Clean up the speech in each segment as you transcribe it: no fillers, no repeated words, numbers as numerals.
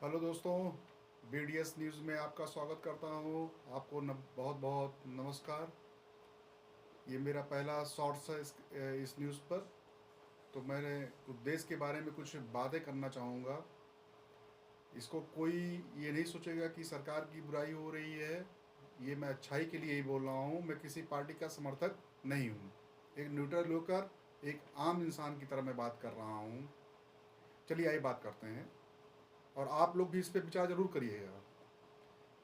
Hello दोस्तों, BDS news में आपका स्वागत करता हूँ। आपको बहुत बहुत नमस्कार। ये मेरा पहला शॉर्ट्स है इस न्यूज़ पर। तो मैंने कुछ देश के बारे में कुछ बातें करना चाहूँगा। इसको कोई ये नहीं सोचेगा कि सरकार की बुराई हो रही है। ये मैं अच्छाई के लिए ही बोल रहा हूँ। मैं किसी पार्टी का समर्थक नहीं हूँ। एक न्यूट्रल होकर एक आम इंसान की तरह मैं बात कर रहा हूँ। चलिए आइए बात करते हैं। और आप लोग भी इस पर विचार ज़रूर करिएगा।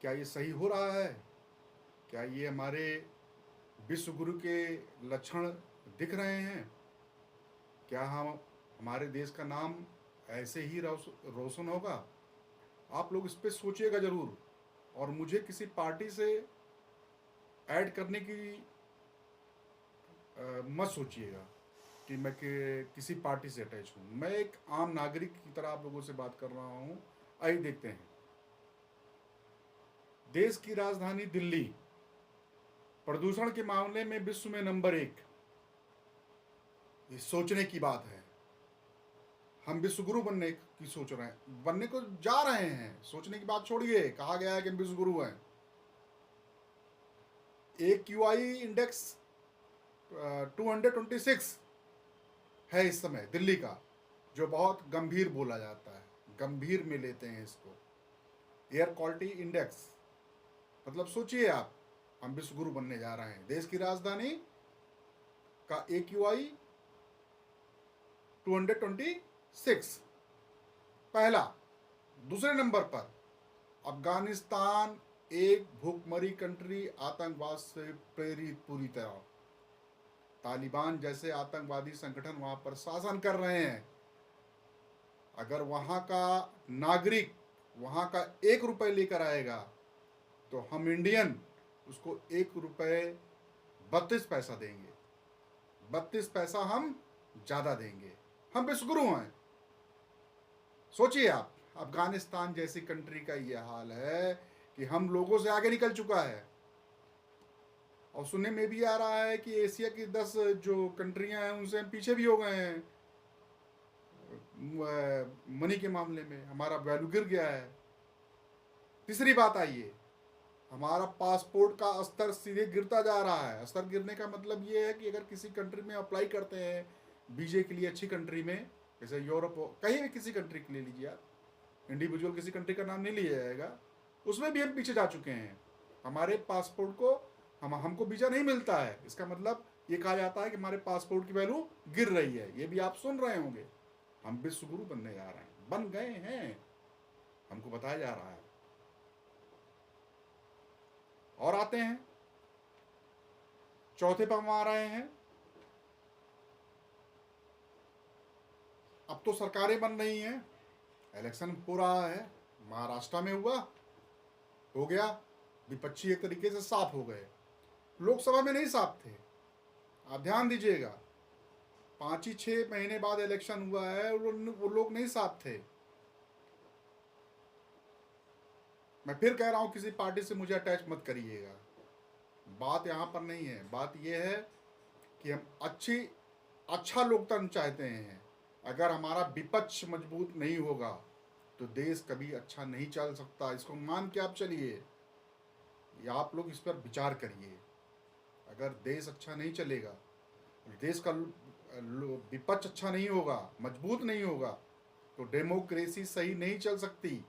क्या ये सही हो रहा है? क्या ये हमारे विश्व गुरु के लक्षण दिख रहे हैं? क्या हम हमारे देश का नाम ऐसे ही रोशन होगा? आप लोग इस पर सोचिएगा ज़रूर। और मुझे किसी पार्टी से ऐड करने की मत सोचिएगा कि मैं किसी पार्टी से अटैच हूँ। मैं एक आम नागरिक की तरह आप लोगों से बात कर रहा हूँ। आइए देखते हैं। देश की राजधानी दिल्ली प्रदूषण के मामले में विश्व में नंबर 1। ये सोचने की बात है। हम विश्वगुरु बनने की सोच रहे हैं, बनने को जा रहे हैं। सोचने की बात छोड़िए, कहा गया है कि हम विश्वगुरु हैं। AQI इंडेक्स 226 है इस समय दिल्ली का, जो बहुत गंभीर बोला जाता है। गंभीर में लेते हैं इसको। एयर क्वालिटी इंडेक्स, मतलब सोचिए आप, हम विश्वगुरु बनने जा रहे हैं। देश की राजधानी का AQI 226 पहला। दूसरे नंबर पर अफगानिस्तान, एक भूखमरी कंट्री, आतंकवाद से प्रेरित पूरी तरह। तालिबान जैसे आतंकवादी संगठन वहां पर शासन कर रहे हैं। अगर वहां का नागरिक वहां का 1 रुपये लेकर आएगा तो हम इंडियन उसको 1 रुपये 32 पैसा देंगे। 32 पैसा हम ज़्यादा देंगे। हम विश्वगुरु हैं। सोचिए आप, अफगानिस्तान जैसी कंट्री का ये हाल है कि हम लोगों से आगे निकल चुका है। और सुनने में भी आ रहा है कि एशिया की 10 जो कंट्रियां हैं उनसे हम पीछे भी हो गए हैं। मनी के मामले में हमारा वैल्यू गिर गया है। तीसरी बात आइए, हमारा पासपोर्ट का स्तर सीधे गिरता जा रहा है। स्तर गिरने का मतलब ये है कि अगर किसी कंट्री में अप्लाई करते हैं वीजे के लिए, अच्छी कंट्री में, जैसे यूरोप हो, कहीं भी किसी कंट्री के ले लीजिए आप, इंडिविजुअल किसी कंट्री का नाम नहीं लिया जाएगा, उसमें भी हम पीछे जा चुके हैं। हमारे पासपोर्ट को हमको वीज़ा नहीं मिलता है। इसका मतलब ये कहा जाता है कि हमारे पासपोर्ट की वैल्यू गिर रही है। ये भी आप सुन रहे होंगे। हम विश्वगुरु बनने जा रहे हैं, बन गए हैं, हमको बताया जा रहा है। और आते हैं चौथे पर हम आ रहे हैं। अब तो सरकारें बन रही हैं, इलेक्शन हो रहा है। महाराष्ट्र में हुआ, हो गया, विपक्षी एक तरीके से साफ हो गए। लोकसभा में नहीं साफ थे। आप ध्यान दीजिएगा, 5 ही 6 महीने बाद इलेक्शन हुआ है, वो लोग नहीं साफ थे। मैं फिर कह रहा हूं, किसी पार्टी से मुझे अटैच मत करिएगा। बात यहां पर नहीं है। बात यह है कि हम अच्छा लोकतंत्र चाहते हैं। अगर हमारा विपक्ष मजबूत नहीं होगा तो देश कभी अच्छा नहीं चल सकता। इसको मान के आप चलिए, या आप लोग इस पर विचार करिए। अगर देश अच्छा नहीं चलेगा, देश का विपक्ष अच्छा नहीं होगा, मजबूत नहीं होगा, तो डेमोक्रेसी सही नहीं चल सकती।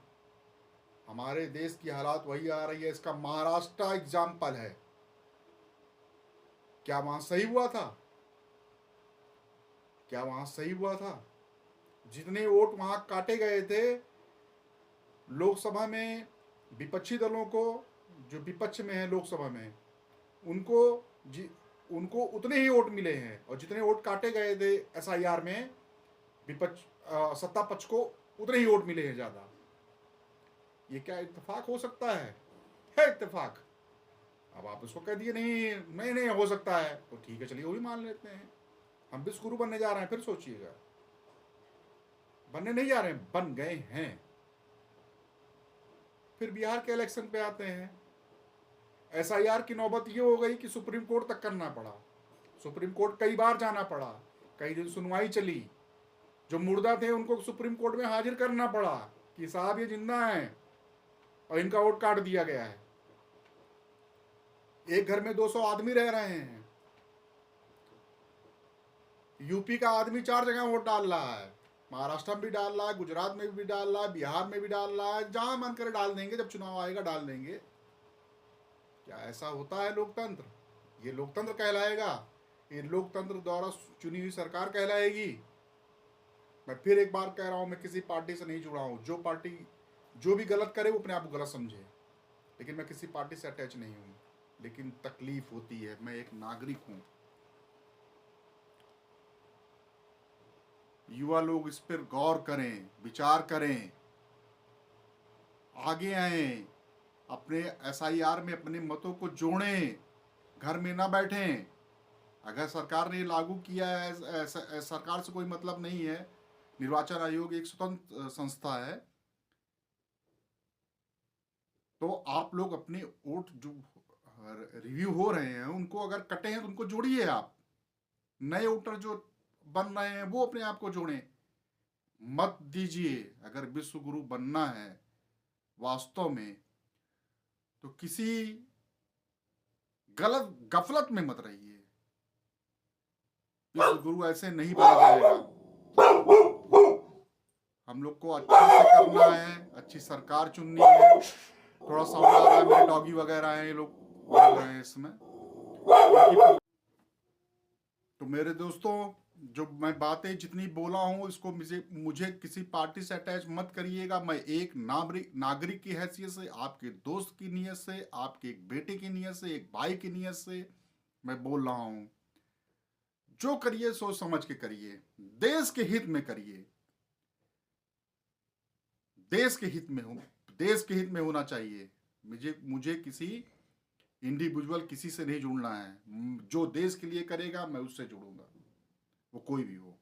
हमारे देश की हालात वही आ रही है। इसका महाराष्ट्र एग्जाम्पल है। क्या वहां सही हुआ था? क्या वहां सही हुआ था? जितने वोट वहां काटे गए थे लोकसभा में, विपक्षी दलों को, जो विपक्ष में है लोकसभा में, उनको उनको उतने ही वोट मिले हैं। और जितने वोट काटे गए थे SIR में, विपक्ष सत्ता पक्ष को उतने ही वोट मिले हैं ज़्यादा। ये क्या इत्तेफाक हो सकता है इत्तेफाक। अब आप उसको कह दिए नहीं नहीं नहीं हो सकता है, तो ठीक है, चलिए वो भी मान लेते हैं। हम विश्वगुरु बनने जा रहे हैं, फिर सोचिएगा। बनने नहीं जा रहे हैं, बन गए हैं। फिर बिहार के इलेक्शन पे आते हैं। SIR की नौबत ये हो गई कि सुप्रीम कोर्ट तक करना पड़ा। सुप्रीम कोर्ट कई बार जाना पड़ा, कई दिन सुनवाई चली। जो मुर्दा थे उनको सुप्रीम कोर्ट में हाजिर करना पड़ा। कि साहब ये जिंदा हैं और इनका वोट काट दिया गया है। एक घर में 200 आदमी रह रहे हैं। यूपी का आदमी 4 जगह वोट डाल रहा है, महाराष्ट्र में भी डाल रहा है, गुजरात में भी डाल रहा है, बिहार में भी डाल रहा है, जहां मन करे डाल देंगे, जब चुनाव आएगा डाल देंगे। क्या ऐसा होता है लोकतंत्र? ये लोकतंत्र कहलाएगा? ये लोकतंत्र द्वारा चुनी हुई सरकार कहलाएगी? मैं फिर एक बार कह रहा हूं, मैं किसी पार्टी से नहीं जुड़ा हूं। जो पार्टी जो भी गलत करे वो अपने आप को गलत समझे, लेकिन मैं किसी पार्टी से अटैच नहीं हूं। लेकिन तकलीफ होती है, मैं एक नागरिक हूं। युवा लोग इस पर गौर करें, विचार करें, आगे आए, अपने SIR में अपने मतों को जोड़ें, घर में ना बैठें। अगर सरकार ने लागू किया है, सरकार से कोई मतलब नहीं है। निर्वाचन आयोग एक स्वतंत्र संस्था है, तो आप लोग अपने वोट जो रिव्यू हो रहे हैं उनको अगर कटे हैं तो उनको जोड़िए। आप नए वोटर जो बन रहे हैं वो अपने आप को जोड़ें, मत दीजिए। अगर विश्व गुरु बनना है वास्तव में, तो किसी गलत गफलत में मत रहिए। विश्व गुरु ऐसे नहीं बना जाएगा। हम लोग को अच्छे से करना है, अच्छी सरकार चुननी है। थोड़ा साउंड आ रहा है, मेरे डॉगी वगैरह हैं, ये लोग बोल रहे हैं इसमें। तो मेरे दोस्तों, जो मैं बातें जितनी बोला हूं, इसको मुझे किसी पार्टी से अटैच मत करिएगा। मैं एक नागरिक की हैसियत से, आपके दोस्त की नीयत से, आपके एक बेटे की नीयत से, एक भाई की नीयत से मैं बोल रहा हूं। जो करिए सोच समझ के करिए, देश के हित में करिए। देश के हित में होना चाहिए। मुझे किसी इंडिविजुअल किसी से नहीं जुड़ना है। जो देश के लिए करेगा मैं उससे जुड़ूंगा, वो कोई भी हो।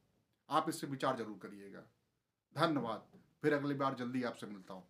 आप इससे विचार जरूर करिएगा। धन्यवाद। फिर अगली बार जल्दी आपसे मिलता हूं।